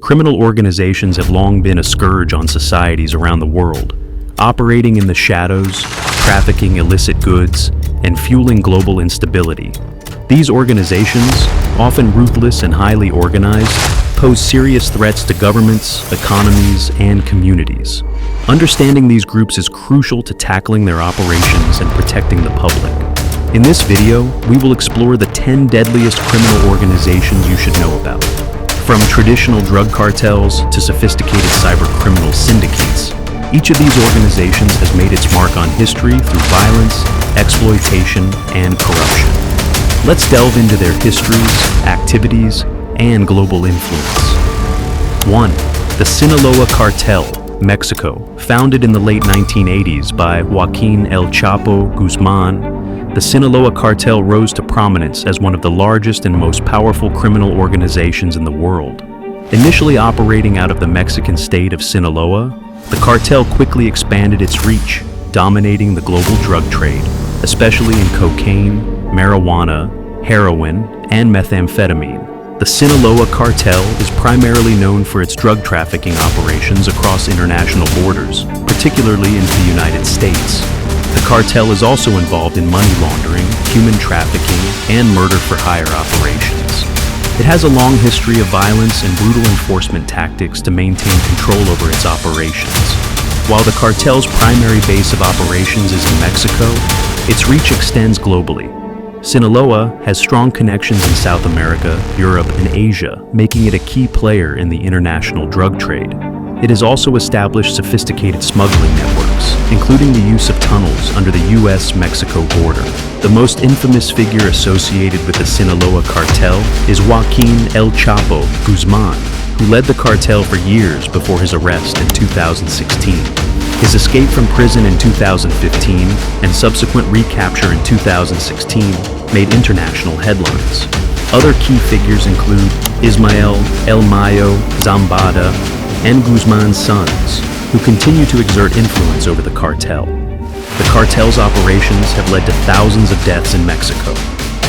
Criminal organizations have long been a scourge on societies around the world, operating in the shadows, trafficking illicit goods, and fueling global instability. These organizations, often ruthless and highly organized, pose serious threats to governments, economies, and communities. Understanding these groups is crucial to tackling their operations and protecting the public. In this video, we will explore the 10 deadliest criminal organizations you should know about. From traditional drug cartels to sophisticated cyber criminal syndicates, each of these organizations has made its mark on history through violence, exploitation, and corruption. Let's delve into their histories, activities, and global influence. 1. The Sinaloa Cartel, Mexico. Founded in the late 1980s by Joaquin El Chapo Guzman, the Sinaloa Cartel rose to prominence as one of the largest and most powerful criminal organizations in the world. Initially operating out of the Mexican state of Sinaloa, the cartel quickly expanded its reach, dominating the global drug trade, especially in cocaine, marijuana, heroin, and methamphetamine. The Sinaloa Cartel is primarily known for its drug trafficking operations across international borders, particularly into the United States. The cartel is also involved in money laundering, human trafficking, and murder-for-hire operations. It has a long history of violence and brutal enforcement tactics to maintain control over its operations. While the cartel's primary base of operations is in Mexico, its reach extends globally. Sinaloa has strong connections in South America, Europe, and Asia, making it a key player in the international drug trade. It has also established sophisticated smuggling networks, including the use of tunnels under the US-Mexico border. The most infamous figure associated with the Sinaloa cartel is Joaquin El Chapo Guzman, who led the cartel for years before his arrest in 2016. His escape from prison in 2015 and subsequent recapture in 2016 made international headlines. Other key figures include Ismael El Mayo Zambada and Guzman's sons, who continue to exert influence over the cartel. The cartel's operations have led to thousands of deaths in Mexico,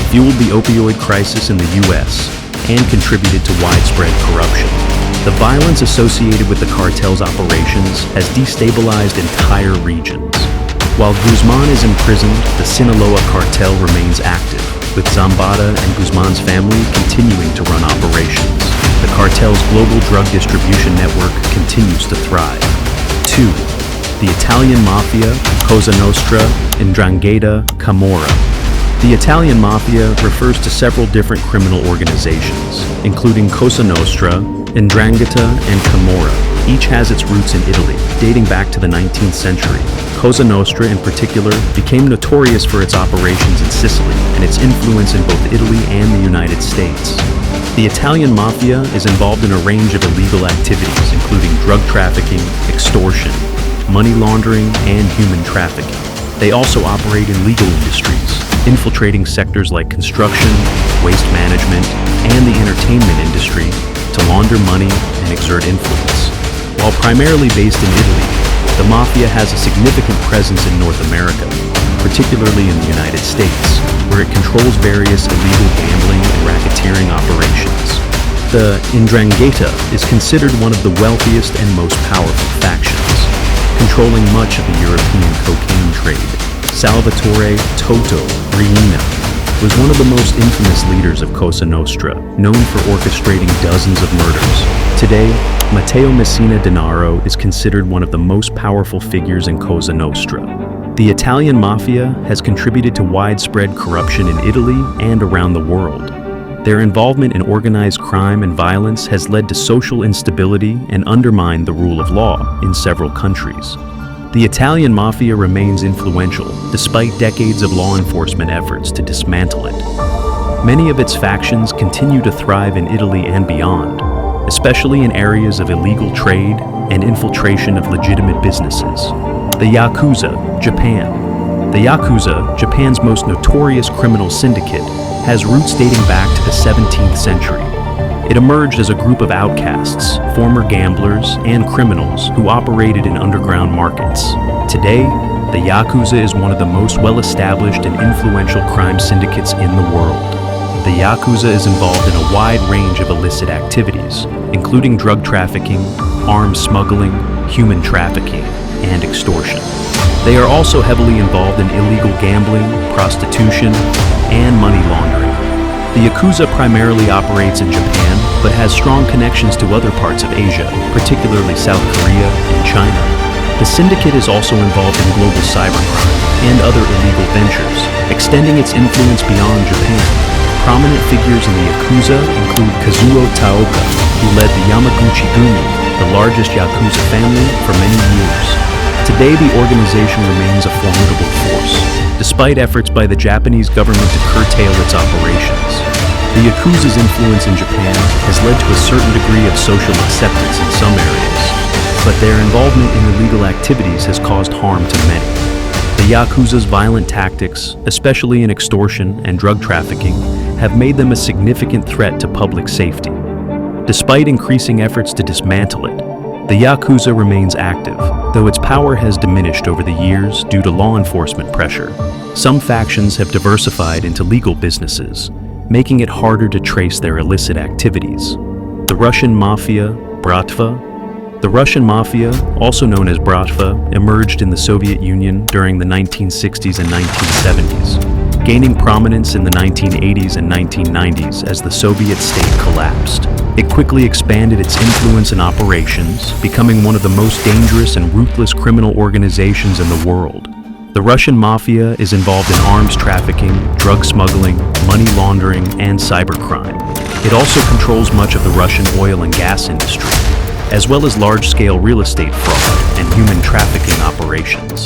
fueled the opioid crisis in the US, and contributed to widespread corruption. The violence associated with the cartel's operations has destabilized entire regions. While Guzman is imprisoned, the Sinaloa cartel remains active, with Zambada and Guzman's family continuing to run operations. The cartel's global drug distribution network continues to thrive. 2. The Italian Mafia, Cosa Nostra, Ndrangheta, Camorra. The Italian Mafia refers to several different criminal organizations, including Cosa Nostra, Ndrangheta, and Camorra. Each has its roots in Italy, dating back to the 19th century. Cosa Nostra, in particular, became notorious for its operations in Sicily and its influence in both Italy and the United States. The Italian Mafia is involved in a range of illegal activities, including drug trafficking, extortion, money laundering, and human trafficking. They also operate in legal industries, infiltrating sectors like construction, waste management, and the entertainment industry to launder money and exert influence. While primarily based in Italy, the Mafia has a significant presence in North America, particularly in the United States, where it controls various illegal gambling and racketeering operations. The Ndrangheta is considered one of the wealthiest and most powerful factions, controlling much of the European cocaine trade. Salvatore Toto Riina was one of the most infamous leaders of Cosa Nostra, known for orchestrating dozens of murders. Today, Matteo Messina Denaro is considered one of the most powerful figures in Cosa Nostra. The Italian Mafia has contributed to widespread corruption in Italy and around the world. Their involvement in organized crime and violence has led to social instability and undermined the rule of law in several countries. The Italian Mafia remains influential, despite decades of law enforcement efforts to dismantle it. Many of its factions continue to thrive in Italy and beyond, especially in areas of illegal trade and infiltration of legitimate businesses. The Yakuza, Japan. The Yakuza, Japan's most notorious criminal syndicate, has roots dating back to the 17th century. It emerged as a group of outcasts, former gamblers, and criminals who operated in underground markets. Today, the Yakuza is one of the most well-established and influential crime syndicates in the world. the Yakuza is involved in a wide range of illicit activities, including drug trafficking, arms smuggling, human trafficking, and extortion. They are also heavily involved in illegal gambling, prostitution, and money laundering. The Yakuza primarily operates in Japan, but has strong connections to other parts of Asia, particularly South Korea and China. The syndicate is also involved in global cybercrime and other illegal ventures, extending its influence beyond Japan. Prominent figures in the Yakuza include Kazuo Taoka, who led the Yamaguchi-gumi, the largest Yakuza family, for many years. Today, the organization remains a formidable force, despite efforts by the Japanese government to curtail its operations. The Yakuza's influence in Japan has led to a certain degree of social acceptance in some areas, but their involvement in illegal activities has caused harm to many. The Yakuza's violent tactics, especially in extortion and drug trafficking, have made them a significant threat to public safety. Despite increasing efforts to dismantle it, the Yakuza remains active, though its power has diminished over the years due to law enforcement pressure. Some factions have diversified into legal businesses, making it harder to trace their illicit activities. The Russian Mafia, Bratva. The Russian Mafia, also known as Bratva, emerged in the Soviet Union during the 1960s and 1970s, gaining prominence in the 1980s and 1990s as the Soviet state collapsed. It quickly expanded its influence and operations, becoming one of the most dangerous and ruthless criminal organizations in the world. The Russian Mafia is involved in arms trafficking, drug smuggling, money laundering, and cybercrime. It also controls much of the Russian oil and gas industry, as well as large-scale real estate fraud and human trafficking operations.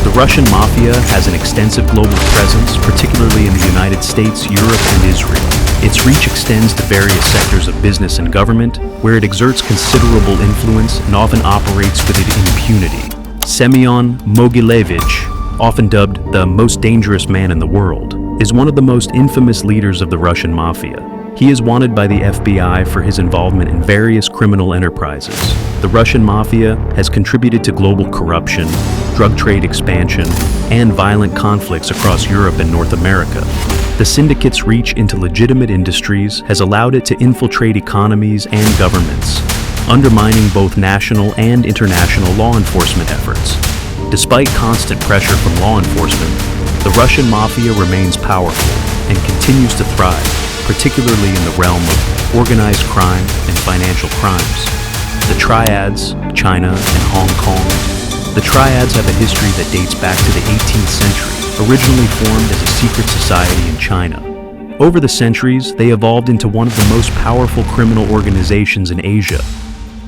The Russian Mafia has an extensive global presence, particularly in the United States, Europe, and Israel. Its reach extends to various sectors of business and government, where it exerts considerable influence and often operates with impunity. Semyon Mogilevich, often dubbed the most dangerous man in the world, is one of the most infamous leaders of the Russian Mafia. He is wanted by the FBI for his involvement in various criminal enterprises. The Russian Mafia has contributed to global corruption, drug trade expansion, and violent conflicts across Europe and North America. The syndicate's reach into legitimate industries has allowed it to infiltrate economies and governments, undermining both national and international law enforcement efforts. Despite constant pressure from law enforcement, the Russian Mafia remains powerful and continues to thrive, particularly in the realm of organized crime and financial crimes. The Triads, China, and Hong Kong. The Triads have a history that dates back to the 18th century, originally formed as a secret society in China. Over the centuries, they evolved into one of the most powerful criminal organizations in Asia.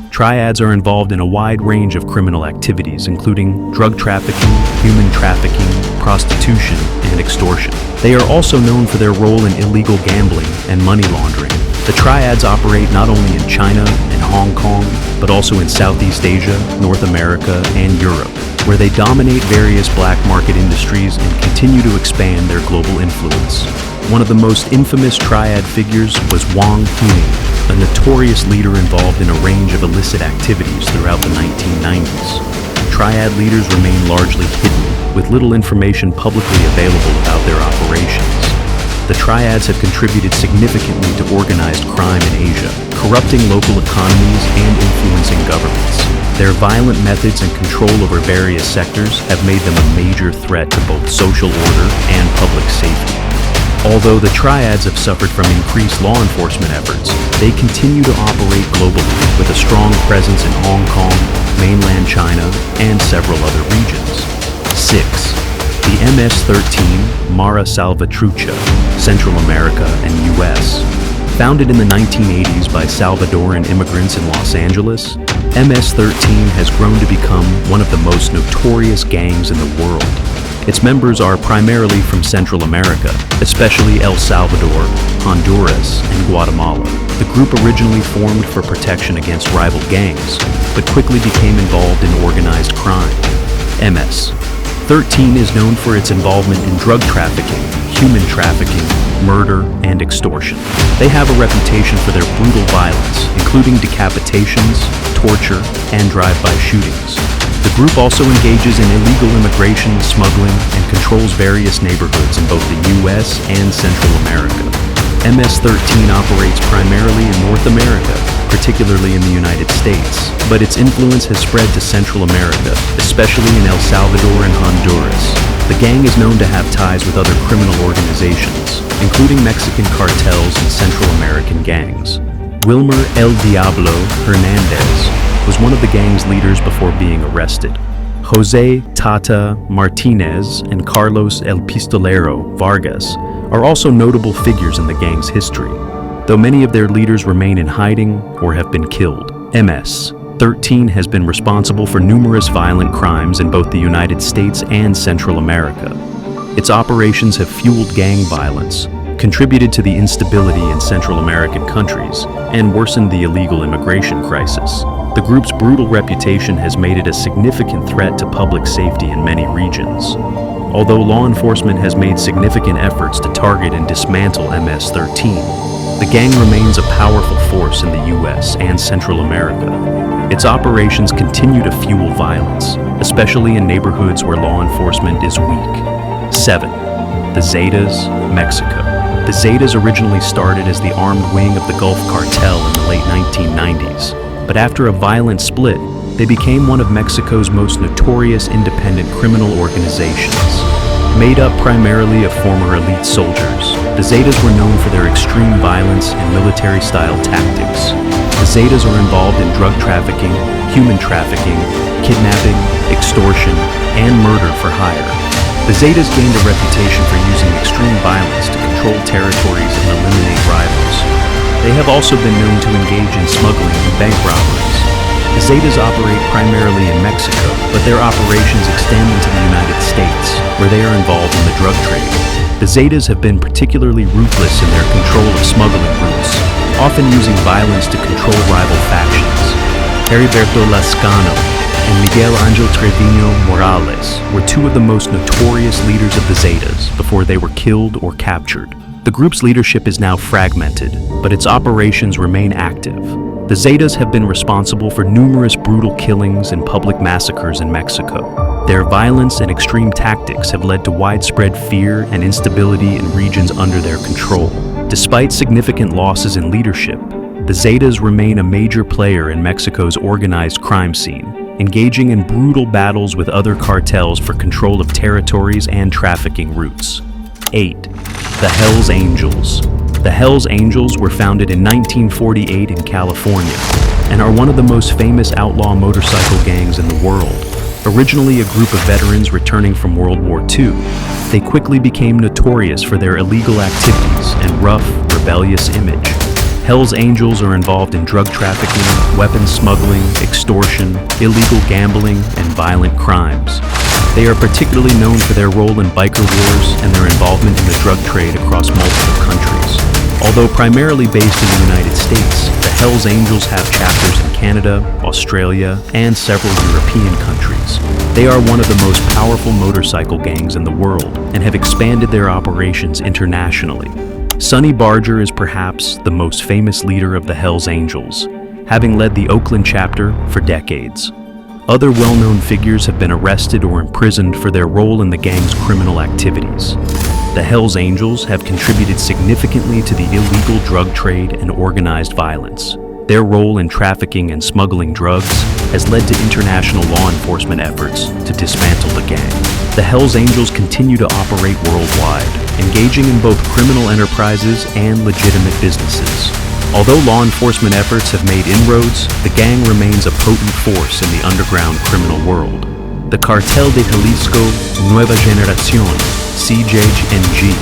Triads are involved in a wide range of criminal activities, including drug trafficking, human trafficking, prostitution, and extortion. They are also known for their role in illegal gambling and money laundering. The Triads operate not only in China and Hong Kong, but also in Southeast Asia, North America, and Europe, where they dominate various black market industries and continue to expand their global influence. One of the most infamous Triad figures was Wang Huning, a notorious leader involved in a range of illicit activities throughout the 1990s. Triad leaders remain largely hidden, with little information publicly available about their operations. The Triads have contributed significantly to organized crime in Asia, corrupting local economies and influencing governments. Their violent methods and control over various sectors have made them a major threat to both social order and public safety. Although the Triads have suffered from increased law enforcement efforts, they continue to operate globally with a strong presence in Hong Kong, mainland China, and several other regions. 6. The MS-13 Mara Salvatrucha, Central America and U.S. Founded in the 1980s by Salvadoran immigrants in Los Angeles, MS-13 has grown to become one of the most notorious gangs in the world. Its members are primarily from Central America, especially El Salvador, Honduras, and Guatemala. The group originally formed for protection against rival gangs, but quickly became involved in organized crime. MS-13 is known for its involvement in drug trafficking, human trafficking, murder, and extortion. They have a reputation for their brutal violence, including decapitations, torture, and drive-by shootings. The group also engages in illegal immigration, smuggling, and controls various neighborhoods in both the U.S. and Central America. MS-13 operates primarily in North America, particularly in the United States, but its influence has spread to Central America, especially in El Salvador and Honduras. The gang is known to have ties with other criminal organizations, including Mexican cartels and Central American gangs. Wilmer El Diablo Hernandez was one of the gang's leaders before being arrested. Jose Tata Martinez and Carlos El Pistolero Vargas are also notable figures in the gang's history, though many of their leaders remain in hiding or have been killed. MS-13 has been responsible for numerous violent crimes in both the United States and Central America. Its operations have fueled gang violence, contributed to the instability in Central American countries, and worsened the illegal immigration crisis. The group's brutal reputation has made it a significant threat to public safety in many regions. Although law enforcement has made significant efforts to target and dismantle MS-13, the gang remains a powerful force in the U.S. and Central America. Its operations continue to fuel violence, especially in neighborhoods where law enforcement is weak. 7. The Zetas, Mexico. The Zetas originally started as the armed wing of the Gulf Cartel in the late 1990s, but after a violent split, they became one of Mexico's most notorious independent criminal organizations. Made up primarily of former elite soldiers, the Zetas were known for their extreme violence and military-style tactics. The Zetas are involved in drug trafficking, human trafficking, kidnapping, extortion, and murder for hire. The Zetas gained a reputation for using extreme violence to control territories and eliminate rivals. They have also been known to engage in smuggling and bank robberies. The Zetas operate primarily in Mexico, but their operations extend into the United States, where they are involved in the drug trade. The Zetas have been particularly ruthless in their control of smuggling routes, often using violence to control rival factions. Heriberto Lascano and Miguel Angel Trevino Morales were two of the most notorious leaders of the Zetas before they were killed or captured. The group's leadership is now fragmented, but its operations remain active. The Zetas have been responsible for numerous brutal killings and public massacres in Mexico. Their violence and extreme tactics have led to widespread fear and instability in regions under their control. Despite significant losses in leadership, the Zetas remain a major player in Mexico's organized crime scene, engaging in brutal battles with other cartels for control of territories and trafficking routes. 8. The Hells Angels. The Hells Angels were founded in 1948 in California and are one of the most famous outlaw motorcycle gangs in the world. Originally a group of veterans returning from World War II, they quickly became notorious for their illegal activities and rough, rebellious image. Hells Angels are involved in drug trafficking, weapons smuggling, extortion, illegal gambling, and violent crimes. They are particularly known for their role in biker wars and their involvement in the drug trade across multiple countries. Although primarily based in the United States, the Hells Angels have chapters in Canada, Australia, and several European countries. They are one of the most powerful motorcycle gangs in the world and have expanded their operations internationally. Sonny Barger is perhaps the most famous leader of the Hells Angels, having led the Oakland chapter for decades. Other well-known figures have been arrested or imprisoned for their role in the gang's criminal activities. The Hells Angels have contributed significantly to the illegal drug trade and organized violence. Their role in trafficking and smuggling drugs has led to international law enforcement efforts to dismantle the gang. The Hells Angels continue to operate worldwide, engaging in both criminal enterprises and legitimate businesses. Although law enforcement efforts have made inroads, the gang remains a potent force in the underground criminal world. The Cartel de Jalisco Nueva Generacion, CJNG.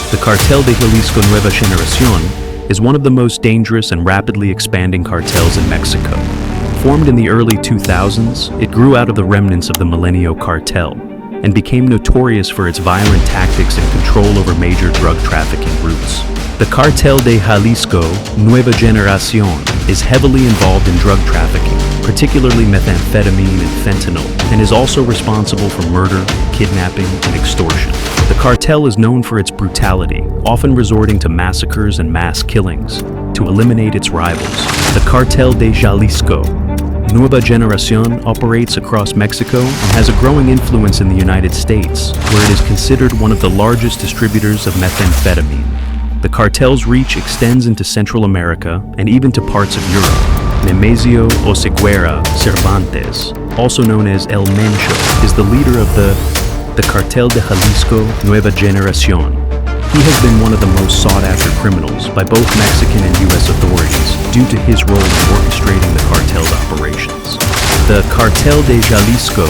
The Cartel de Jalisco Nueva Generacion is one of the most dangerous and rapidly expanding cartels in Mexico. Formed in the early 2000s, it grew out of the remnants of the Milenio Cartel and became notorious for its violent tactics and control over major drug trafficking routes. The Cartel de Jalisco Nueva Generacion is heavily involved in drug trafficking, particularly methamphetamine and fentanyl, and is also responsible for murder, kidnapping, and extortion. The cartel is known for its brutality, often resorting to massacres and mass killings to eliminate its rivals. The Cartel de Jalisco Nueva Generacion operates across Mexico and has a growing influence in the United States, where it is considered one of the largest distributors of methamphetamine. The cartel's reach extends into Central America and even to parts of Europe. Nemesio Oseguera Cervantes, also known as El Mencho, is the leader of the Cartel de Jalisco Nueva Generacion. He has been one of the most sought-after criminals by both Mexican and U.S. authorities due to his role in orchestrating the cartel's operations. The Cartel de Jalisco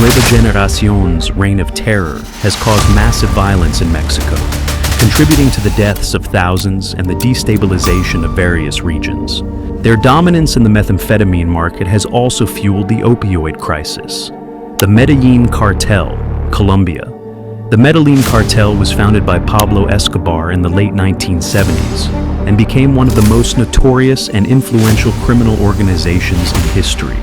Nueva Generacion's reign of terror has caused massive violence in Mexico, contributing to the deaths of thousands and the destabilization of various regions. Their dominance in the methamphetamine market has also fueled the opioid crisis. The Medellin Cartel, Colombia. The Medellin Cartel was founded by Pablo Escobar in the late 1970s and became one of the most notorious and influential criminal organizations in history.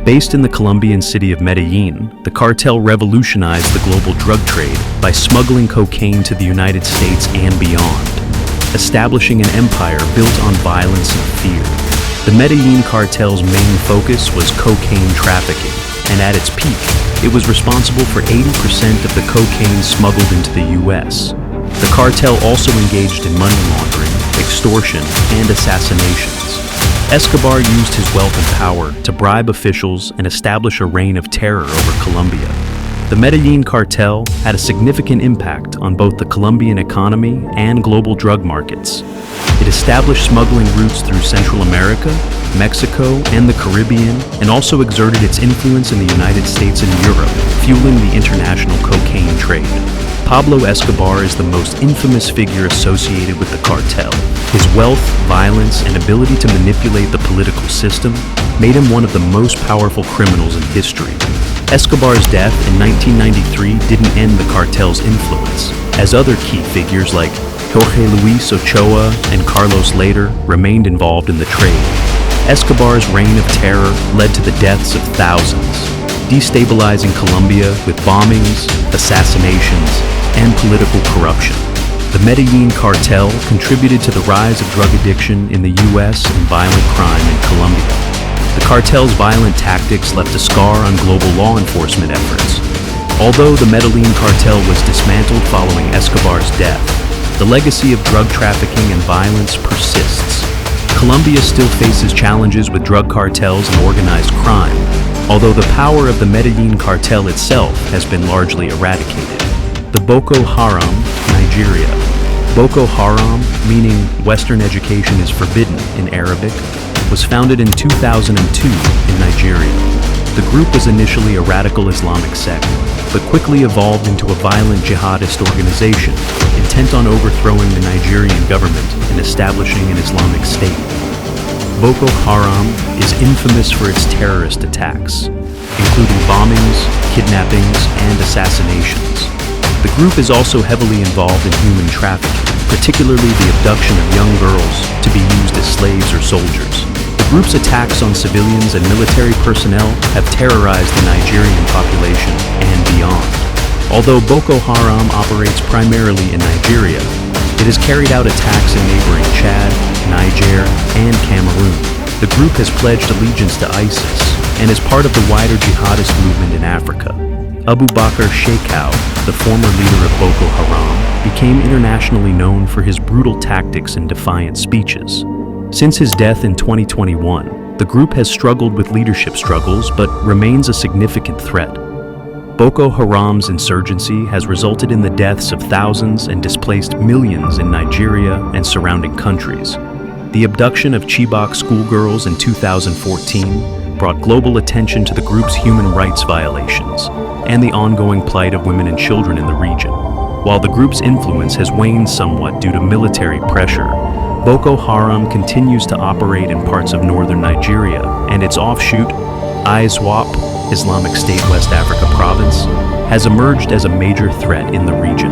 Based in the Colombian city of Medellin, the cartel revolutionized the global drug trade by smuggling cocaine to the United States and beyond, establishing an empire built on violence and fear. The Medellin cartel's main focus was cocaine trafficking, and at its peak, it was responsible for 80% of the cocaine smuggled into the U.S. The cartel also engaged in money laundering, extortion, and assassinations. Escobar used his wealth and power to bribe officials and establish a reign of terror over Colombia. The Medellin cartel had a significant impact on both the Colombian economy and global drug markets. It established smuggling routes through Central America, Mexico, and the Caribbean, and also exerted its influence in the United States and Europe, fueling the international cocaine trade. Pablo Escobar is the most infamous figure associated with the cartel. His wealth, violence, and ability to manipulate the political system made him one of the most powerful criminals in history. Escobar's death in 1993 didn't end the cartel's influence, as other key figures like Jorge Luis Ochoa and Carlos Later remained involved in the trade. Escobar's reign of terror led to the deaths of thousands, destabilizing Colombia with bombings, assassinations, and political corruption. The Medellin cartel contributed to the rise of drug addiction in the U.S. and violent crime in Colombia. The cartel's violent tactics left a scar on global law enforcement efforts. Although the Medellin cartel was dismantled following Escobar's death, the legacy of drug trafficking and violence persists. Colombia still faces challenges with drug cartels and organized crime, although the power of the Medellin cartel itself has been largely eradicated. The Boko Haram, Nigeria. Boko Haram, meaning Western education is forbidden in Arabic, was founded in 2002 in Nigeria. The group was initially a radical Islamic sect, but quickly evolved into a violent jihadist organization, intent on overthrowing the Nigerian government and establishing an Islamic state. Boko Haram is infamous for its terrorist attacks, including bombings, kidnappings, and assassinations. The group is also heavily involved in human trafficking, particularly the abduction of young girls to be used as slaves or soldiers. The group's attacks on civilians and military personnel have terrorized the Nigerian population and beyond. Although Boko Haram operates primarily in Nigeria, it has carried out attacks in neighboring Chad, Niger, and Cameroon. The group has pledged allegiance to ISIS and is part of the wider jihadist movement in Africa. Abu Bakr Shekau, the former leader of Boko Haram, became internationally known for his brutal tactics and defiant speeches. Since his death in 2021, the group has struggled with leadership struggles but remains a significant threat. Boko Haram's insurgency has resulted in the deaths of thousands and displaced millions in Nigeria and surrounding countries. The abduction of Chibok schoolgirls in 2014 brought global attention to the group's human rights violations and the ongoing plight of women and children in the region. While the group's influence has waned somewhat due to military pressure, Boko Haram continues to operate in parts of northern Nigeria, and its offshoot, ISWAP, Islamic State West Africa Province, has emerged as a major threat in the region.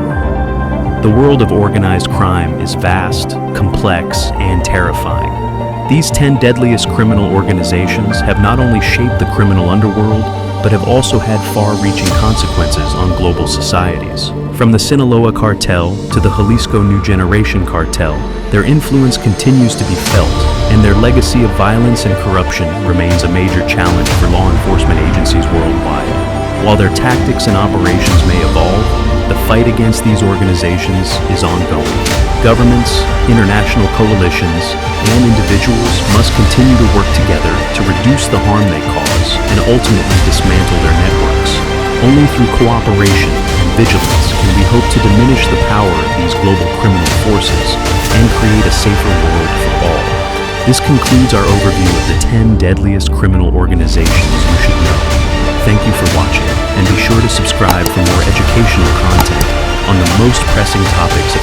The world of organized crime is vast, complex, and terrifying. These 10 deadliest criminal organizations have not only shaped the criminal underworld, but have also had far-reaching consequences on global societies. From the Sinaloa cartel to the Jalisco New Generation cartel, their influence continues to be felt, and their legacy of violence and corruption remains a major challenge for law enforcement agencies worldwide. While their tactics and operations may evolve, The fight against these organizations is ongoing. Governments, international coalitions, and individuals must continue to work together to reduce the harm they cause and ultimately dismantle their networks. Only through cooperation and vigilance can we hope to diminish the power of these global criminal forces and create a safer world for all. This concludes our overview of the 10 deadliest criminal organizations you should know. Thank you for watching, and be sure to subscribe for more educational content on the most pressing topics